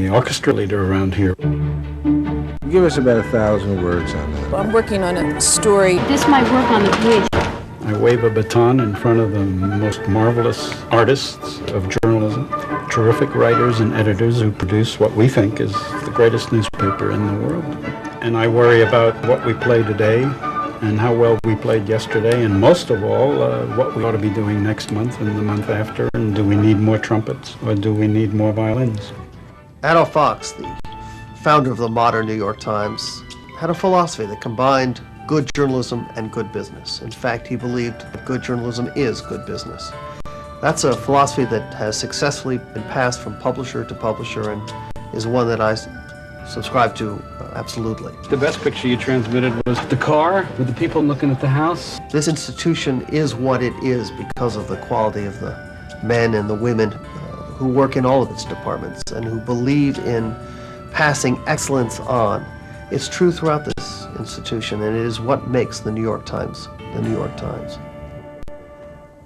the orchestra leader around here. Give us about 1,000 words on that. I'm working on a story. This might work on the page. I wave a baton in front of the most marvelous artists of journalism, terrific writers and editors who produce what we think is the greatest newspaper in the world. And I worry about what we play today and how well we played yesterday, and most of all, what we ought to be doing next month and the month after, and do we need more trumpets or do we need more violins? Adolph Ochs, the founder of the modern New York Times, had a philosophy that combined good journalism and good business. In fact, he believed that good journalism is good business. That's a philosophy that has successfully been passed from publisher to publisher and is one that I subscribe to absolutely. The best picture you transmitted was the car with the people looking at the house. This institution is what it is because of the quality of the men and the women who work in all of its departments and who believe in passing excellence on. It's true throughout this institution, and it is what makes the New York Times the New York Times.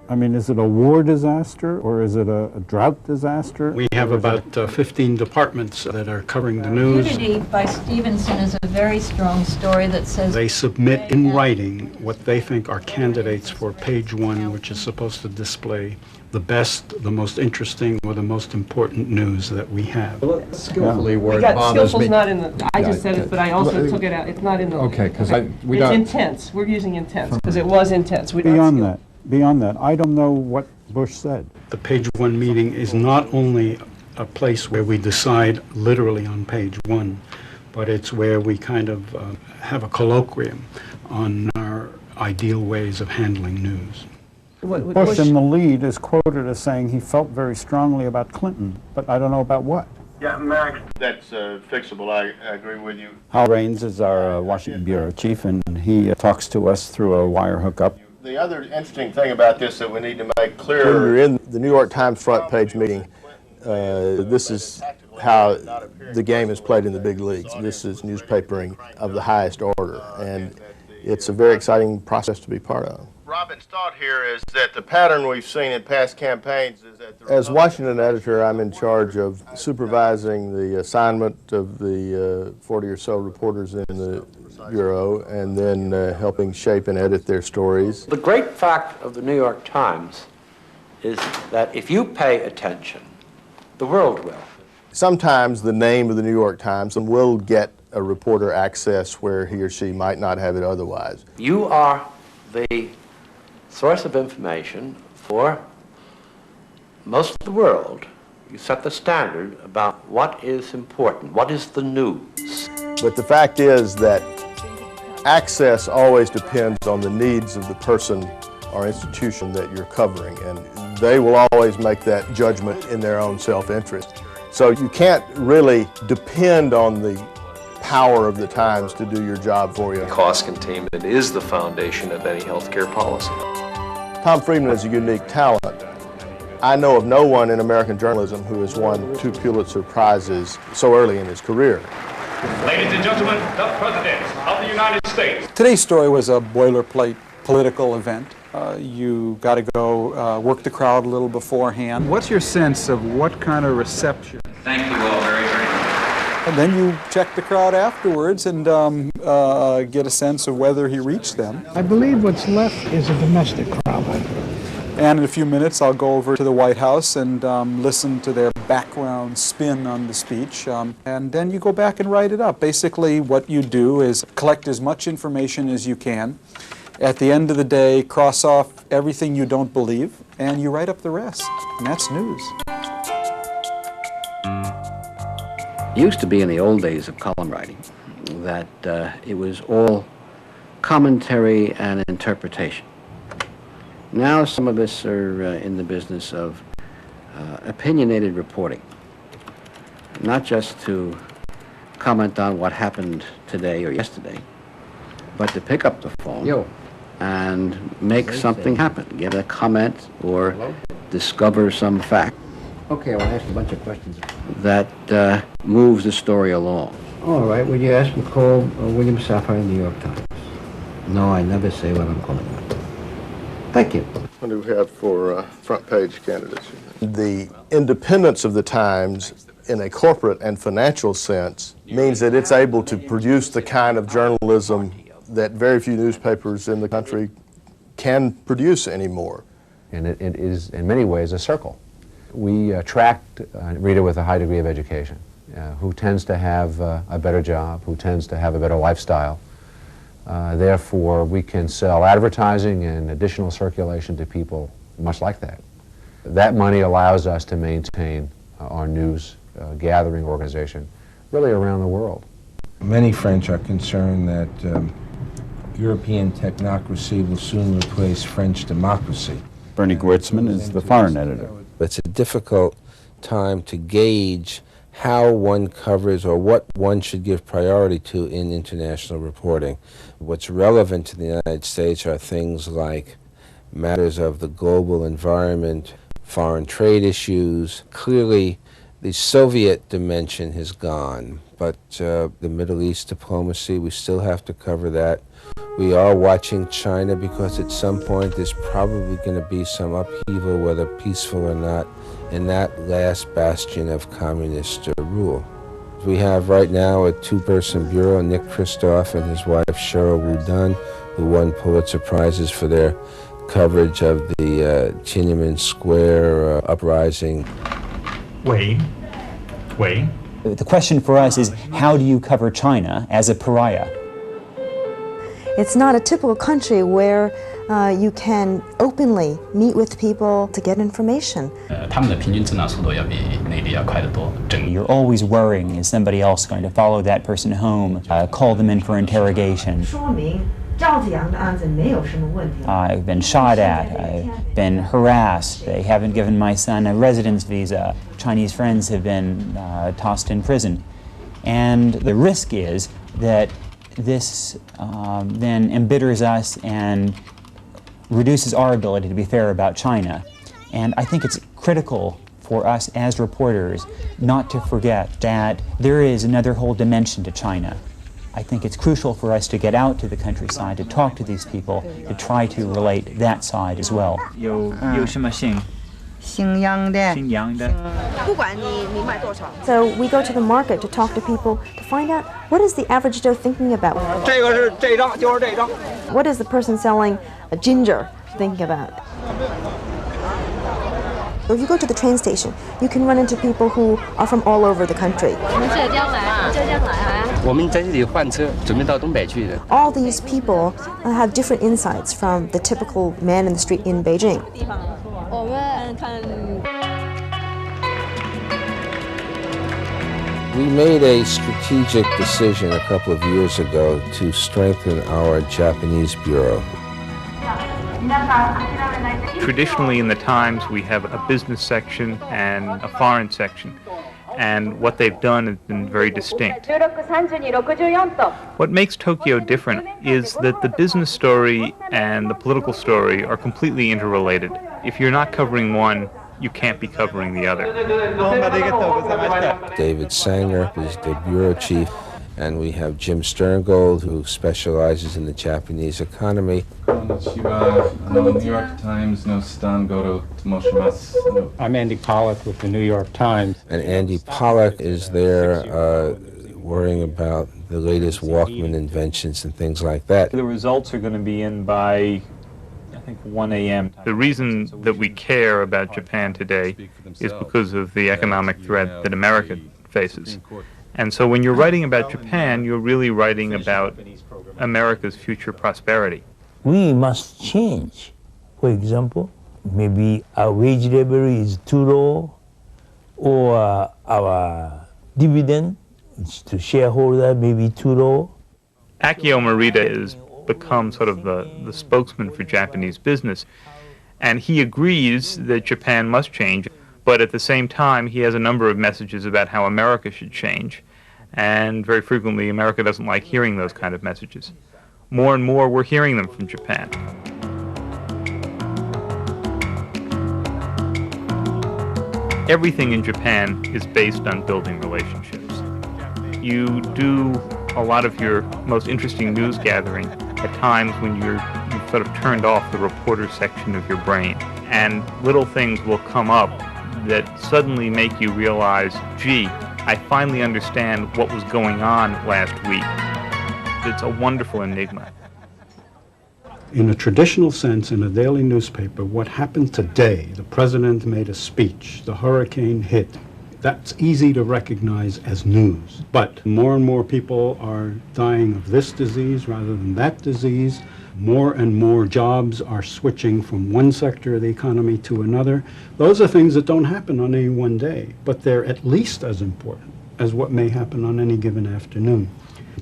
I mean, is it a war disaster or is it a drought disaster? We have about 15 departments that are covering the news. Unity by Stevenson is a very strong story that says... They submit in writing what they think are candidates for page one, which is supposed to display the best, the most interesting, or the most important news that we have. Skillfully word we got bothers skillful's me. not in the, I just said it, but I also took it out. It's not in the... Okay, because we It's don't... intense. We're using intense, because it was intense. Beyond that, I don't know what Bush said. The page one meeting is not only a place where we decide literally on page one, but it's where we kind of have a colloquium on our ideal ways of handling news. Bush in the lead is quoted as saying he felt very strongly about Clinton, but I don't know about what. Yeah, Max, that's fixable. I agree with you. Howell Raines is our Washington bureau chief, and he talks to us through a wire hookup. The other interesting thing about this that we need to make clear... When you're in the New York Times front page meeting, this is how the game is played in the big leagues. This is newspapering of the highest order, and it's a very exciting process to be part of. Robin's thought here is that the pattern we've seen in past campaigns is that... As Washington editor, I'm in charge of supervising the assignment of the 40 or so reporters in the Bureau, and then helping shape and edit their stories. The great fact of the New York Times is that if you pay attention, the world will. Sometimes the name of the New York Times will get a reporter access where he or she might not have it otherwise. You are the source of information for most of the world. You set the standard about what is important, what is the news. But the fact is that access always depends on the needs of the person or institution that you're covering, and they will always make that judgment in their own self-interest. So you can't really depend on the power of the Times to do your job for you. Cost containment is the foundation of any healthcare policy. Tom Friedman is a unique talent. I know of no one in American journalism who has won 2 Pulitzer Prizes so early in his career. Ladies and gentlemen, the President of the United States. Today's story was a boilerplate political event. You got to go work the crowd a little beforehand. What's your sense of what kind of reception? Thank you all very, very much. And then you check the crowd afterwards and get a sense of whether he reached them. I believe what's left is a domestic crowd. And in a few minutes, I'll go over to the White House and listen to their background spin on the speech. And then you go back and write it up. Basically, what you do is collect as much information as you can. At the end of the day, cross off everything you don't believe, and you write up the rest. And that's news. It used to be in the old days of column writing that it was all commentary and interpretation. Now some of us are in the business of opinionated reporting, not just to comment on what happened today or yesterday, but to pick up the phone and make something happen, give a comment or discover some fact. Okay, I'll ask a bunch of questions. That moves the story along. All right, would you ask me to call William Safire, New York Times? No, I never say what I'm calling on. Thank you. What do we have for front page candidates? The independence of the Times in a corporate and financial sense, means that it's able to produce the kind of journalism that very few newspapers in the country can produce anymore. And it is, in many ways, a circle. We attract a reader with a high degree of education, who tends to have a better job, who tends to have a better lifestyle. Therefore, we can sell advertising and additional circulation to people much like that. That money allows us to maintain our news gathering organization really around the world. Many French are concerned that European technocracy will soon replace French democracy. Bernie Gwertzman is the foreign editor. It's a difficult time to gauge how one covers or what one should give priority to in international reporting. What's relevant to the United States are things like matters of the global environment, foreign trade issues. Clearly, the Soviet dimension has gone, but the Middle East diplomacy, we still have to cover that. We are watching China because at some point there's probably going to be some upheaval, whether peaceful or not, in that last bastion of communist rule. We have right now a two-person bureau, Nick Kristof and his wife Sheryl WuDunn, who won Pulitzer Prizes for their coverage of the Tiananmen Square uprising. Wait. The question for us is, how do you cover China as a pariah? It's not a typical country where you can openly meet with people to get information. You're always worrying, is somebody else going to follow that person home, call them in for interrogation? I've been shot at, I've been harassed, they haven't given my son a residence visa, Chinese friends have been tossed in prison. And the risk is that this then embitters us and reduces our ability to be fair about China. And I think it's critical for us as reporters not to forget that there is another whole dimension to China. I think it's crucial for us to get out to the countryside, to talk to these people, to try to relate that side as well. So we go to the market to talk to people to find out what is the average Joe thinking about. What is the person selling a ginger thinking about? If you go to the train station, you can run into people who are from all over the country. All these people have different insights from the typical man in the street in Beijing. We made a strategic decision a couple of years ago to strengthen our Japanese bureau. Traditionally in the Times we have a business section and a foreign section, and what they've done has been very distinct. What makes Tokyo different is that the business story and the political story are completely interrelated. If you're not covering one, you can't be covering the other. David Sanger is the bureau chief, and we have Jim Sterngold, who specializes in the Japanese economy. New York Times, I'm Andy Pollack with the New York Times. And Andy Pollack is there worrying about the latest Walkman inventions and things like that. The results are going to be in by, I think, 1 a.m. The reason that we care about Japan today is because of the economic threat that America faces. And so when you're writing about Japan, you're really writing about America's future prosperity. We must change. For example, maybe our wage level is too low, or our dividend to shareholder may be too low. Akio Morita has become sort of the spokesman for Japanese business, and he agrees that Japan must change, but at the same time he has a number of messages about how America should change, and very frequently America doesn't like hearing those kind of messages. More and more we're hearing them from Japan. Everything in Japan is based on building relationships. You do a lot of your most interesting news gathering at times when you've sort of turned off the reporter section of your brain, and little things will come up that suddenly make you realize, gee, I finally understand what was going on last week. It's a wonderful enigma. In a traditional sense, in a daily newspaper, what happened today, the president made a speech, the hurricane hit, that's easy to recognize as news. But more and more people are dying of this disease rather than that disease. More and more jobs are switching from one sector of the economy to another. Those are things that don't happen on any one day, but they're at least as important as what may happen on any given afternoon.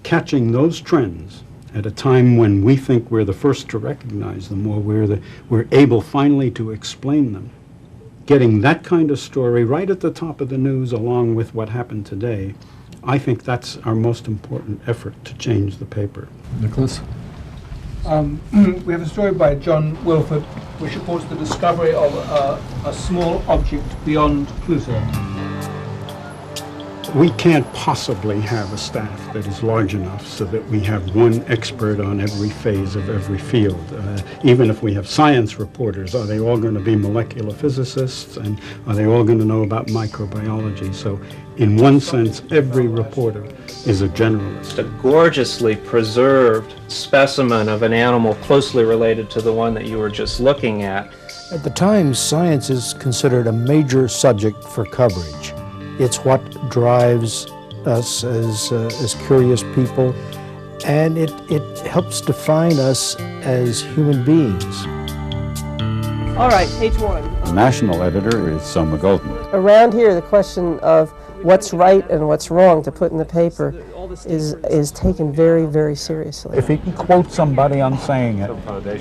Catching those trends at a time when we think we're the first to recognize them, or we're able finally to explain them, getting that kind of story right at the top of the news along with what happened today, I think that's our most important effort to change the paper. Nicholas? We have a story by John Wilford which reports the discovery of a small object beyond Pluto. We can't possibly have a staff that is large enough so that we have one expert on every phase of every field. Even if we have science reporters, are they all going to be molecular physicists, and are they all going to know about microbiology? So in one sense, every reporter is a generalist. A gorgeously preserved specimen of an animal closely related to the one that you were just looking at. At the Times, science is considered a major subject for coverage. It's what drives us as curious people, and it helps define us as human beings. All right, page 1. The national editor is Selma Goldman. Around here, the question of what's right and what's wrong to put in the paper is taken very, very seriously. If he can quote somebody on saying it.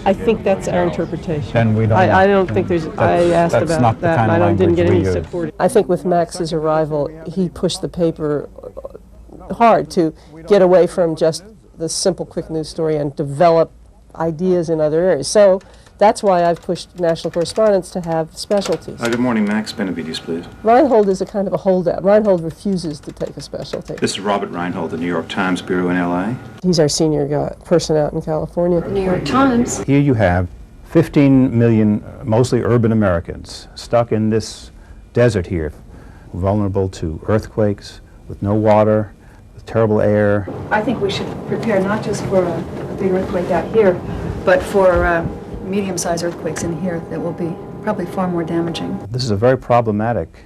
I think that's our interpretation. Then we don't. I don't think there's. I asked about that. And I didn't get any use. support. I think with Max's arrival, he pushed the paper hard to get away from just the simple, quick news story and develop ideas in other areas. So that's why I've pushed national correspondents to have specialties. Good morning, Max. Benavides, please. Reinhold is a kind of a holdout. Reinhold refuses to take a specialty. This is Robert Reinhold, the New York Times Bureau in L.A. He's our senior person out in California. New York Times. Here you have 15 million, mostly urban Americans, stuck in this desert here, vulnerable to earthquakes, with no water, with terrible air. I think we should prepare not just for a big earthquake out here, but for medium-sized earthquakes in here that will be probably far more damaging. This is a very problematic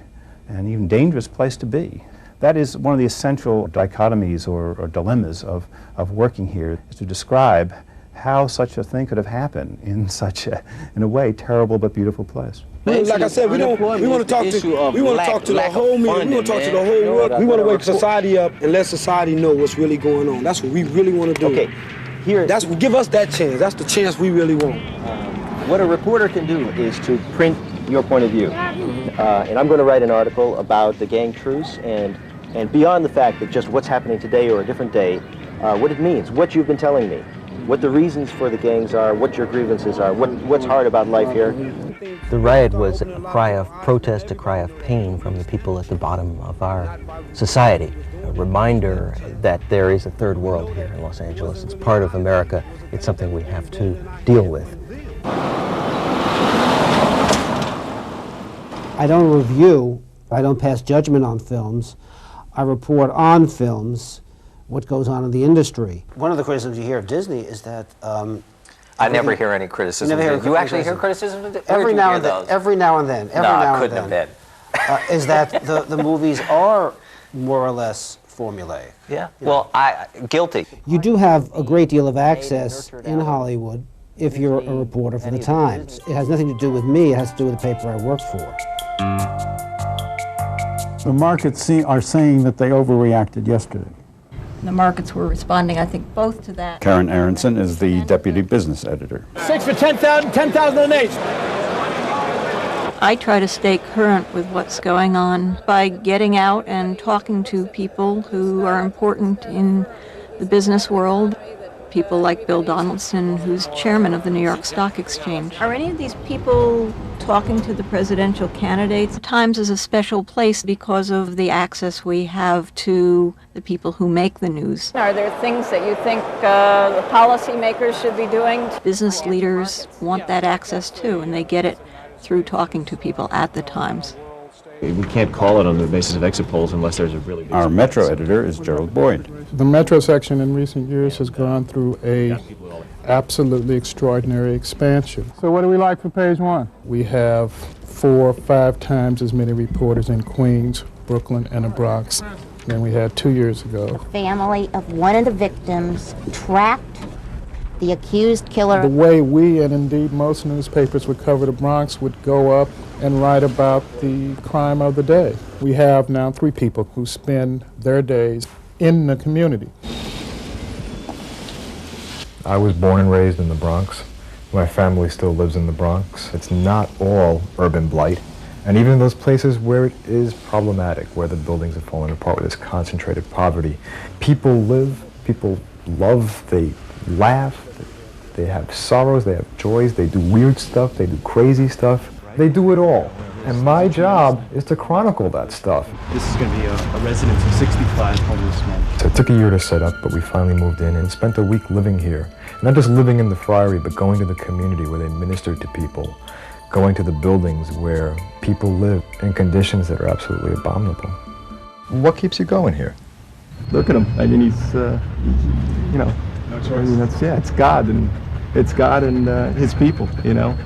and even dangerous place to be. That is one of the essential dichotomies or dilemmas of working here, is to describe how such a thing could have happened in such a, in a way, terrible but beautiful place. Like I said, we want to talk to the whole media. We want to talk to the whole world. We want to wake society up and let society know what's really going on. That's what we really want to do. Okay. Here, give us that chance. That's the chance we really want. What a reporter can do is to print your point of view. And I'm going to write an article about the gang truce and beyond the fact that just what's happening today or a different day, what it means, what you've been telling me, what the reasons for the gangs are, what your grievances are, what's hard about life here. The riot was a cry of protest, a cry of pain from the people at the bottom of our society. A reminder that there is a third world here in Los Angeles. It's part of America. It's something we have to deal with. I don't review, I don't pass judgment on films. I report on films, what goes on in the industry. One of the criticisms you hear of Disney is that I never hear any criticism. You actually hear criticism? Every now and then. Every now and then. Couldn't have been. Is that the movies are more or less formulaic. Yeah. Well, guilty. You do have a great deal of access in Hollywood if you're a reporter for the Times. It has nothing to do with me. It has to do with the paper I work for. The markets are saying that they overreacted yesterday. The markets were responding, I think, both to that. Karen Aronson is the deputy business editor. 6 for 10,000, 10,000 an eighth. I try to stay current with what's going on by getting out and talking to people who are important in the business world. People like Bill Donaldson, who's chairman of the New York Stock Exchange. Are any of these people talking to the presidential candidates? Times is a special place because of the access we have to the people who make the news. Are there things that you think the policymakers should be doing? Business leaders want that access too, and they get it through talking to people at the Times. We can't call it on the basis of exit polls unless there's a really big... Our Metro editor is Gerald Boyd. The Metro section in recent years has gone through a absolutely extraordinary expansion. So what do we like for page 1? We have 4 or 5 times as many reporters in Queens, Brooklyn, and the Bronx than we had 2 years ago. The family of one of the victims tracked the accused killer. The way we, and indeed most newspapers would cover the Bronx, would go up and write about the crime of the day. We have now 3 people who spend their days in the community. I was born and raised in the Bronx. My family still lives in the Bronx. It's not all urban blight. And even in those places where it is problematic, where the buildings have fallen apart, where there's concentrated poverty, people live, people love, they laugh, they have sorrows, they have joys, they do weird stuff, they do crazy stuff. They do it all. And my job is to chronicle that stuff. This is going to be a residence of 65 homeless men. So it took a year to set up, but we finally moved in and spent a week living here. Not just living in the Friary, but going to the community where they ministered to people, going to the buildings where people live in conditions that are absolutely abominable. What keeps you going here? Look at him. I mean, he's, you know, I mean, it's God and his people, you know.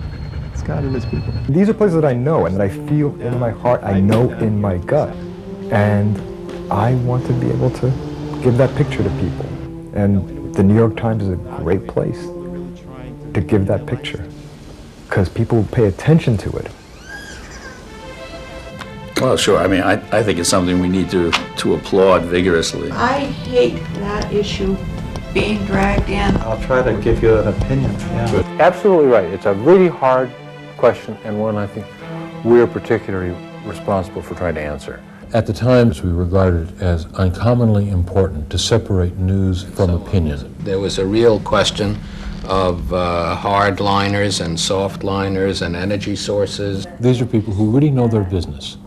It's God and his people. These are places that I know and that I feel in my heart, I know in my gut. And I want to be able to give that picture to people. And the New York Times is a great place to give that picture, because people pay attention to it. Well, sure. I mean, I think it's something we need to applaud vigorously. I hate that issue being dragged in. I'll try to give you an opinion. Yeah. Absolutely right. It's a really hard question, and one I think we're particularly responsible for trying to answer. At the Times, we regarded it as uncommonly important to separate news from opinion. There was a real question of hardliners and softliners and energy sources. These are people who really know their business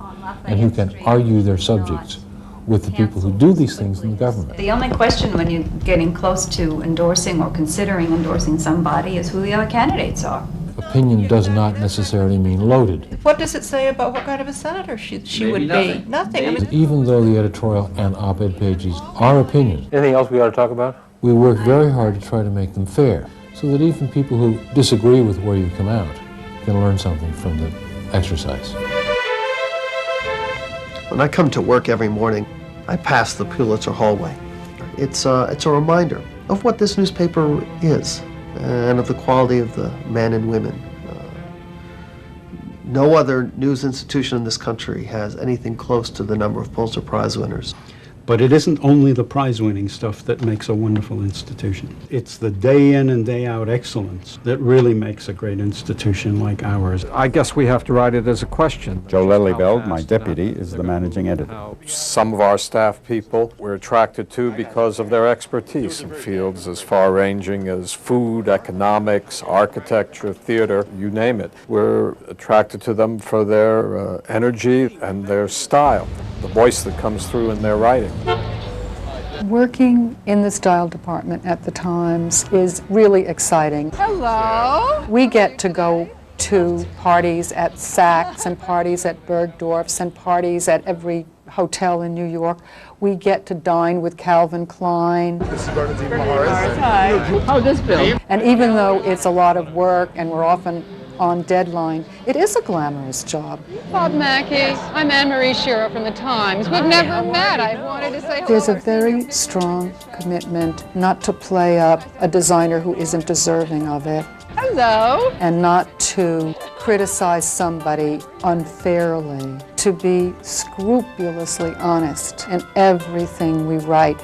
and who can argue their subjects with the people who do these things in the government. The only question when you're getting close to endorsing or considering endorsing somebody is who the other candidates are. Opinion does not necessarily mean loaded. What does it say about what kind of a senator she would be? Nothing. I mean, even though the editorial and op-ed pages are opinion, anything else we ought to talk about? We work very hard to try to make them fair, so that even people who disagree with where you come out can learn something from the exercise. When I come to work every morning, I pass the Pulitzer hallway. It's a reminder of what this newspaper is and of the quality of the men and women. No other news institution in this country has anything close to the number of Pulitzer Prize winners. But it isn't only the prize-winning stuff that makes a wonderful institution. It's the day-in and day-out excellence that really makes a great institution like ours. I guess we have to write it as a question. Joe Lelybeld, my deputy, is the managing editor. Some of our staff people we're attracted to because of their expertise in fields as far-ranging as food, economics, architecture, theater, you name it. We're attracted to them for their energy and their style, the voice that comes through in their writing. Working in the style department at the Times is really exciting. hello. We get to go to parties at Saks and parties at Bergdorf's and parties at every hotel in New York. We get to dine with Calvin Klein. This is Bernadine Morris. Hi. How's this feel? And even though it's a lot of work and we're often on deadline, it is a glamorous job. Bob Mackey. I'm Anne-Marie Sheryl from the Times. We've never met. I wanted to say hello. There's a very strong commitment not to play up a designer who isn't deserving of it. Hello. And not to criticize somebody unfairly, to be scrupulously honest in everything we write.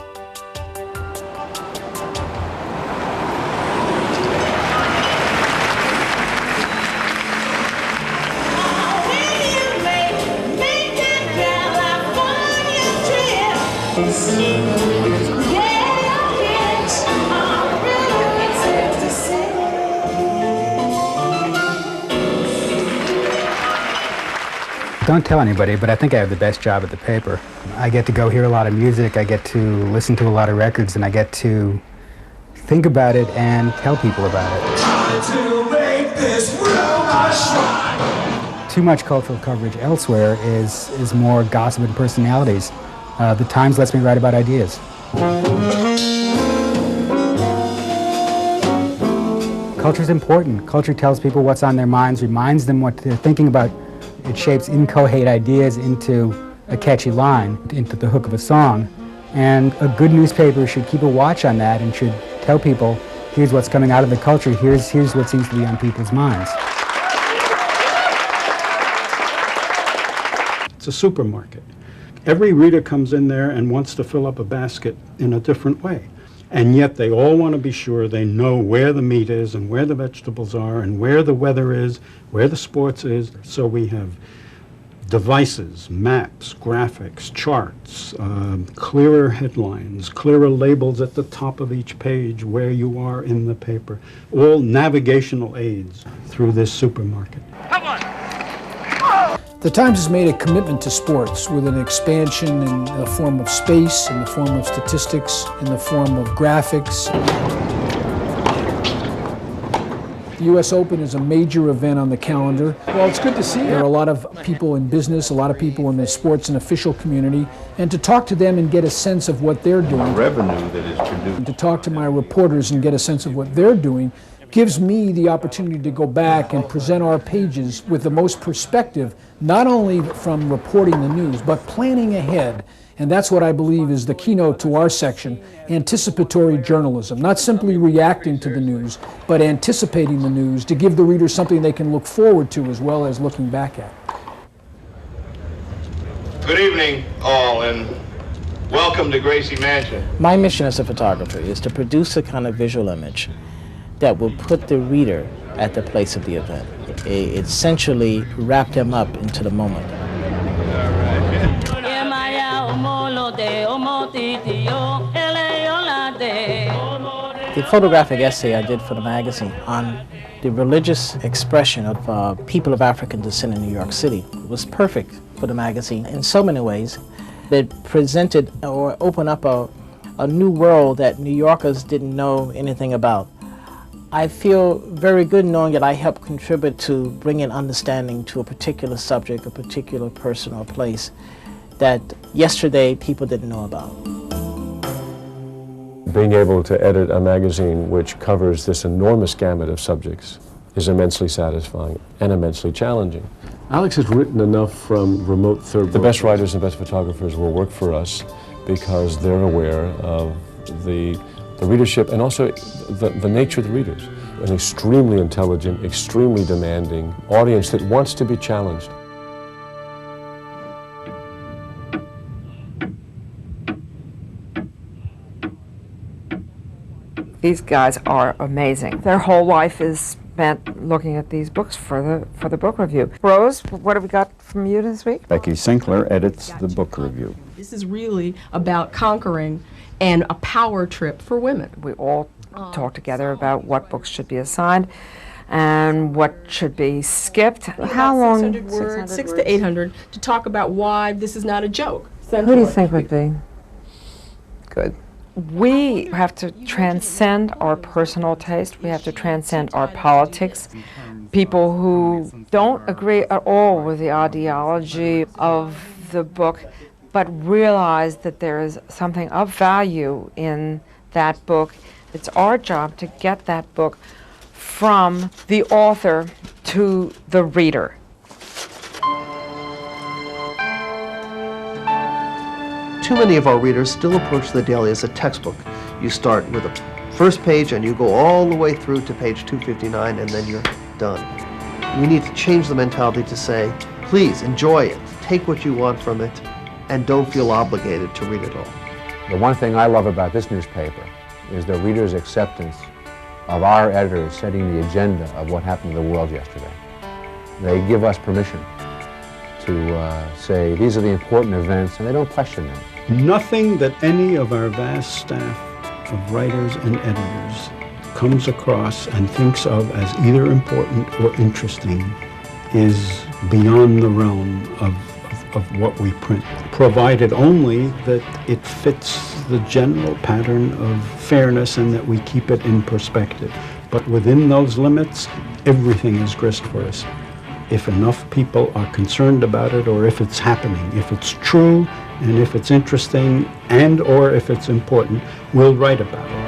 Don't tell anybody, but I think I have the best job at the paper. I get to go hear a lot of music, I get to listen to a lot of records, and I get to think about it and tell people about it. too much cultural coverage elsewhere is more gossip and personalities. The Times lets me write about ideas. Culture's important. Culture tells people what's on their minds, reminds them what they're thinking about. It shapes inchoate ideas into a catchy line, into the hook of a song. And a good newspaper should keep a watch on that and should tell people, here's what's coming out of the culture, here's what seems to be on people's minds. It's a supermarket. Every reader comes in there and wants to fill up a basket in a different way. And yet they all want to be sure they know where the meat is and where the vegetables are and where the weather is, where the sports is. So we have devices, maps, graphics, charts, clearer headlines, clearer labels at the top of each page where you are in the paper, all navigational aids through this supermarket. The Times has made a commitment to sports with an expansion in the form of space, in the form of statistics, in the form of graphics. The U.S. Open is a major event on the calendar. Well, it's good to see you. There are a lot of people in business, a lot of people in the sports and official community, and to talk to them and get a sense of what they're doing. Revenue that is produced. And to talk to my reporters and get a sense of what they're doing gives me the opportunity to go back and present our pages with the most perspective, not only from reporting the news, but planning ahead. And that's what I believe is the keynote to our section, anticipatory journalism. Not simply reacting to the news, but anticipating the news to give the reader something they can look forward to as well as looking back at. Good evening, all, and welcome to Gracie Mansion. My mission as a photographer is to produce a kind of visual image that will put the reader at the place of the event. Essentially wrap them up into the moment. The photographic essay I did for the magazine on the religious expression of people of African descent in New York City was perfect for the magazine in so many ways. It presented or opened up a new world that New Yorkers didn't know anything about. I feel very good knowing that I helped contribute to bringing understanding to a particular subject, a particular person or place that yesterday people didn't know about. Being able to edit a magazine which covers this enormous gamut of subjects is immensely satisfying and immensely challenging. Alex has written enough from remote third. The best writers and best photographers will work for us because they're aware of the readership and also the nature of the readers. An extremely intelligent, extremely demanding audience that wants to be challenged. These guys are amazing. Their whole life is spent looking at these books for the book review. Rose, what have we got from you this week? Becky Sinkler edits the book review. This is really about conquering and a power trip for women. We all talk together about what books should be assigned and what should be skipped. How long? 600 words, 600 to 800, to talk about why this is not a joke. Who do you think would be good? We have to transcend our personal taste. We have to transcend our politics. People who don't agree at all with the ideology of the book, but realize that there is something of value in that book. It's our job to get that book from the author to the reader. Too many of our readers still approach the daily as a textbook. You start with a first page and you go all the way through to page 259 and then you're done. We need to change the mentality to say, please enjoy it, take what you want from it, and don't feel obligated to read it all. The one thing I love about this newspaper is the reader's acceptance of our editors setting the agenda of what happened to the world yesterday. They give us permission to say these are the important events, and they don't question them. Nothing that any of our vast staff of writers and editors comes across and thinks of as either important or interesting is beyond the realm of what we print, provided only that it fits the general pattern of fairness and that we keep it in perspective. But within those limits, everything is grist for us. if enough people are concerned about it or if it's happening. If it's true and if it's interesting and or if it's important, we'll write about it.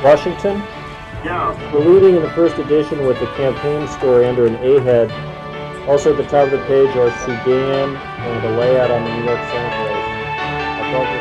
Washington? Yeah. We're leading in the first edition with a campaign story under an A-head. Also at the top of the page are Sudan and a layout on the New York Senate race.